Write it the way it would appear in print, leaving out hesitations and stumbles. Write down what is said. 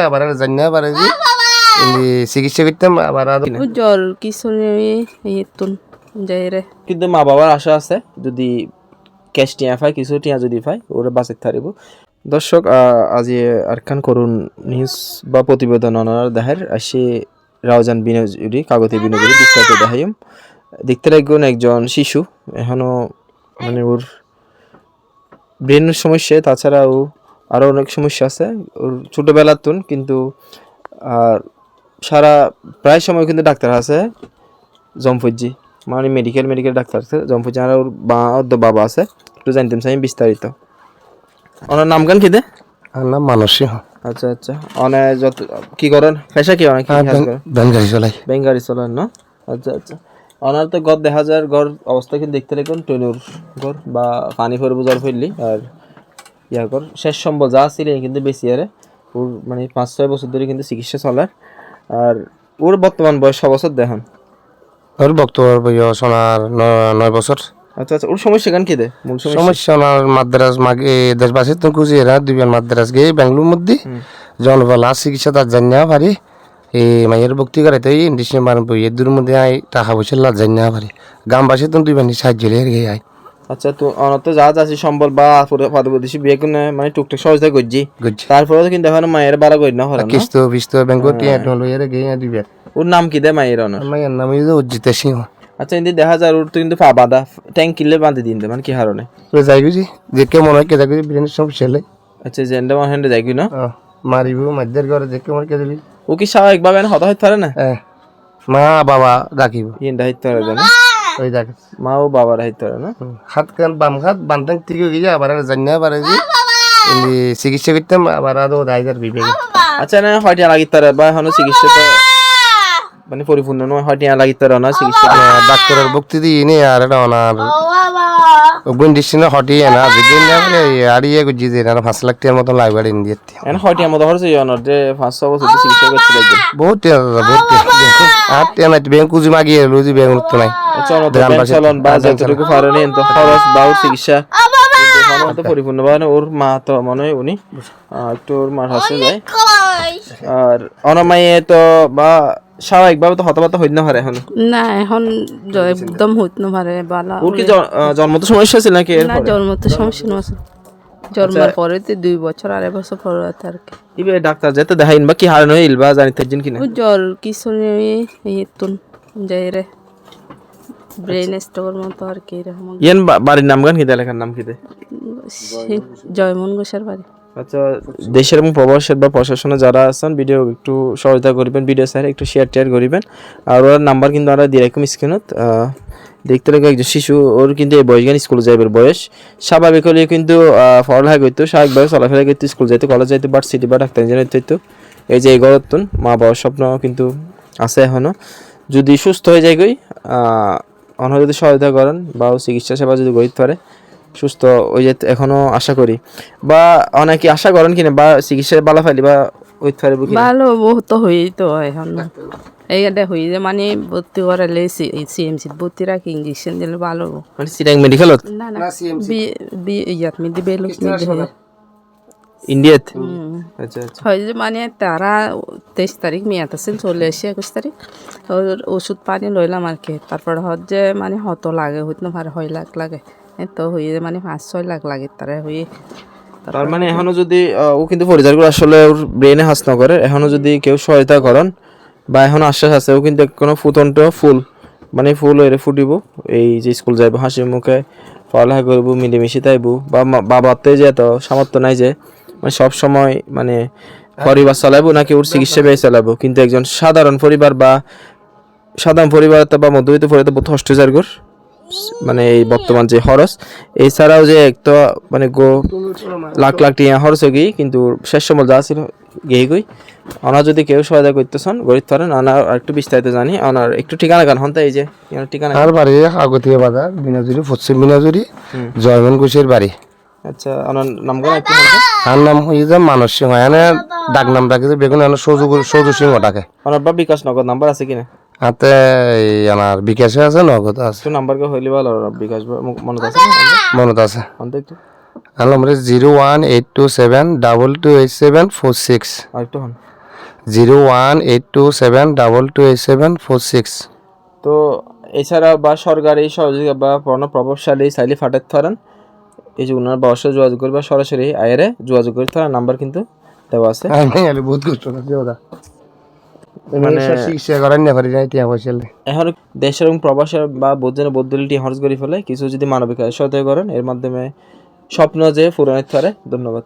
আবার জানি না পারে যে চিকিৎসা করতাম আবার জ্বর কিছু যাই রে কিন্তু মা বাবার আশা আছে যদি ক্যাশ টিয়া পায় কিছু টিয়া যদি পায় ওরা বাঁচাতে থাকব। দর্শক আজি আরখান করুন নিউজ বা প্রতিবেদন অনার দেখার আসে রাউজান বিনোজুরি কাগতি বিনোজুরি বিস্তারিত দেখাইম দেখতে লাগবেন একজন শিশু এখনো মানে ওর ব্রেনের সমস্যা তাছাড়াও আরও অনেক সমস্যা আছে ওর ছোটোবেলার তুন কিন্তু সারা প্রায় সময় কিন্তু ডাক্তার আছে জমফুজি মানে মেডিকেল ডাক্তার আছে জমফুজি আর ওর বাবা আছে একটু জানতাম চাই বিস্তারিত ওনার নাম গান কি দে নাম মানসী আচ্ছা আচ্ছা অনেক যত কি করেন পেশা কি অনেক ব্যাংক গাড়ি চলান না আচ্ছা আচ্ছা ওনার তো ঘর দেখা যায় ঘর অবস্থা কিন্তু দেখতে রাখুন ট্রেনের ঘর বা পানি ফেরবো জল ফেললি আর ইয়া কর শেষ সম্ভব যা ছিল কিন্তু বেশি আরে ওর মানে 5-6 বছর ধরে কিন্তু চিকিৎসা চলার আর ওর বর্তমান বয়স 6 বছর দেখান ওর বক্তব্য বয়স ওনার 9 বছর। আচ্ছা আচ্ছা ওর সমস্যা কেন কি দে মূল সমস্যা ওনার মাদ্রাস মাগে দেশবাসী তো খুঁজে এরা দুইবার মাদ্রাস গিয়ে বেঙ্গলুর মধ্যে জনবলা চিকিৎসা তার জানি না পারি এই মায়ের ভক্তি করে তো ডিসেম্বর বইয়ের দূর মধ্যে আই টাকা পয়সা লাভ জানি না পারি গ্রামবাসী তো দুইবার সাহায্য লেগে আয়। আচ্ছা তো অনত তো যা যাচ্ছি সম্বল বা পাদবদেশি বিয়ে করে মানে টুকটাক সহজতা করছি তারপরে তো কিন্তু এখন মায়ের বাড়া করি না হরান কিস্ত বিস্ত ব্যাংক টিয়া লইয়ে গিয়ে দুইবার। ওর নাম কি দে মায়ের অনার মায়ের নাম অজিত সিংহ। আচ্ছা এমনি দেখা যায় ওর তো কিন্তু পা বাঁধা ট্যাঙ্ক কিনলে বাঁধে দিন মানে কি হারণে যাই বুঝি যে কে মনে হয় কে যাবি বিরিয়ানির সমস্যা হলে আচ্ছা জেন্ডা মাহেন্ডে যাই না মারিব মাঝদের ঘরে যে কে মনে কে দিবি ও কি স্বাভাবিকভাবে হতা হইতে পারে না মা বাবা ডাকিব ইন্ডা হইতে পারে না ওই দেখ মা ও বাবার হইতে পারে না হাত কান বাম হাত বান্ধাং থেকে গিয়ে আবার জানি না পারে যে চিকিৎসা করতাম আবার আরো দায়দার বিবেক। আচ্ছা না হয়তো লাগিতে পারে বা এখনো চিকিৎসা মানে পরিপূর্ণ নয় হয়তো লাগিতে পারে না চিকিৎসা ডাক্তারের ভক্তি দিয়ে নে আর এটা ওনার ওগুন ডিসিশনে হটিয়ে না যেদিন না বলে আড়িয়ে গুজি যে না 5 লাখ টাকার মতো লাগবে ইন্ডিয়ার এখন হয়তো আমাদের হচ্ছে অনার যে 5-6 বছর চিকিৎসা করতে লাগবে বহুত আর তে না ব্যাংক কুজি মাগিয়ে লুজি ব্যাংক উঠতো নাই চলন বা যতটুকু পারেনি তো খরচ বা চিকিৎসা তো পরিপূর্ণভাবে ওর মা তো মনে হয় উনি একটু ওর মার হাসে যায় আর অনামাইয়ে তো বা স্বাভাবিকভাবে তো হতবাতা হইতে না পারে এখন না এখন একদম হইতে না পারে বালা ওর কি জন্মত সমস্যা ছিল নাকি না জন্মত সমস্যা না জন্মের পরে তো 2 বছর 2.5 বছর পরে আর কি ইবে ডাক্তার যেতে দেখাইন বা কি হারণ হইল বা জানিতে জিন কিনা জ্বর কিছু এই তুন যাই রে ব্রেন স্ট্রোকের মতো আর কি এরকম ইয়ান বাড়ির নাম গান কি দে লেখার নাম কি দে জয়মন ঘোষের বাড়ি। আচ্ছা দেশের এবং প্রবাসের বা প্রশাসনে যারা আছেন ভিডিও একটু সহায়তা করবেন ভিডিও স্যার একটু শেয়ার করিবেন আর ওর নাম্বার কিন্তু আমরা দিয়ে রাখুন স্ক্রিনত দেখতে লাগে একজন শিশু ওর কিন্তু এই বয়স জ্ঞান স্কুলে যাইবার বয়স স্বাভাবিক হলে কিন্তু পড়ালেখা করতো স্বাভাবিকভাবে চলাফেরা করতো স্কুল যাইতো কলেজ যাইতো ভার্সিটি বা ডাক্তার ইঞ্জিনিয়ার হইতো এই যে এই গড়তুন মা বাবার স্বপ্ন কিন্তু আছে এখনো যদি সুস্থ হয়ে যায় গই অন্য যদি সহায়তা করেন বা চিকিৎসা সেবা যদি গড়িতে পারে সুস্থ ওই যে এখনো আশা করি বা অনেকে আশা করেন কিনা বা চিকিৎসা ভালো ফাইলি বা হইতে পারবো কি ভালো বহুত হই তো এখন এইটা হই যে মানে ভর্তি করালে সিএমসি ভর্তি রাখি ইঞ্জেকশন দিলে ভালো মানে সিটাং মেডিকেলত না না বি ইয়াত মি দিবে লোক নি দিবে ইন্ডিয়াত আচ্ছা আচ্ছা হয় যে মানে তারা 23 তারিখ মেয়াদ আছে চলে এসে 21 তারিখ ওষুধ পানি লইলাম আর কি তারপর যে মানে হত লাগে হইতে না পারে 6 লাখ লাগে তো হয়ে মানে 5-6 লাখ লাগে তারা হয়ে তার মানে এখনো যদি ও কিন্তু পরিচালক আসলে ওর ব্রেনে হাস না করে এখনো যদি কেউ সহায়তা করেন বা এখন আশ্বাস আছে ও কিন্তু কোনো ফুটন্ত ফুল মানে ফুল এর ফুটিব এই যে স্কুল যাইব হাসি মুখে পড়ালেখা করবো মিলেমিশে তাইব বা বাবাতে যে এত সামর্থ্য নাই যে মানে সব সময় মানে পরিবার চালাবো নাকি ওর চিকিৎসা ব্যয় চালাবো কিন্তু একজন সাধারণ পরিবার বা মধ্যবিত্ত পরিবার বহুত কষ্ট যায় মানে এই বর্তমান যে খরচ এছাড়াও যে একটা মানে লাখ টাকা খরচ হয়ে গিয়ে কিন্তু শেষ সময় যা ছিল গিয়ে গই ওনার যদি কেউ সহায়তা করতেছেন গরিব পারেন ওনার একটু বিস্তারিত জানি ওনার একটু ঠিকানা গান হন এই যে ঠিকানা আর বাড়ি আগতীয় বাজার বিনাজুরি পশ্চিম বিনাজুরি জয়মন ঘোষের বাড়ি। আচ্ছা ওনার নাম গান একটু আর নাম হয়ে যায় মানস সিংহ এনে ডাক নাম ডাকে বেগুন সৌজু সিংহ ডাকে ওনার বা বিকাশ নগদ নাম্বার আছে কিনা হাতে আমার বিকাশে আছে নগদ আছে নাম্বার কে হইলে ভালো বিকাশ মনত আছে মনত আছে একটু আর নম্বর 01827228746 আরেকটু হন। 01827228746। তো এছাড়া বা সরকারি সহযোগিতা বা কোনো প্রভাবশালী চাইলে ফাটাতে পারেন, এই যে ওনার বয়সে যোগাযোগ করবে, সরাসরি আয়েরে যোগাযোগ করতে পারেন, নাম্বার কিন্তু দেওয়া আছে। আমি আর বহুত কষ্ট করছি ওরা, মানে চিকিৎসা করার না পারি না টিয়া পয়সা লে। এখন দেশের এবং প্রবাসের বা বোঝেন বদলিটি খরচ করে ফেলে কিছু যদি মানবিক সহায়তা করেন, এর মাধ্যমে স্বপ্ন যে পূরণ হতে পারে। ধন্যবাদ।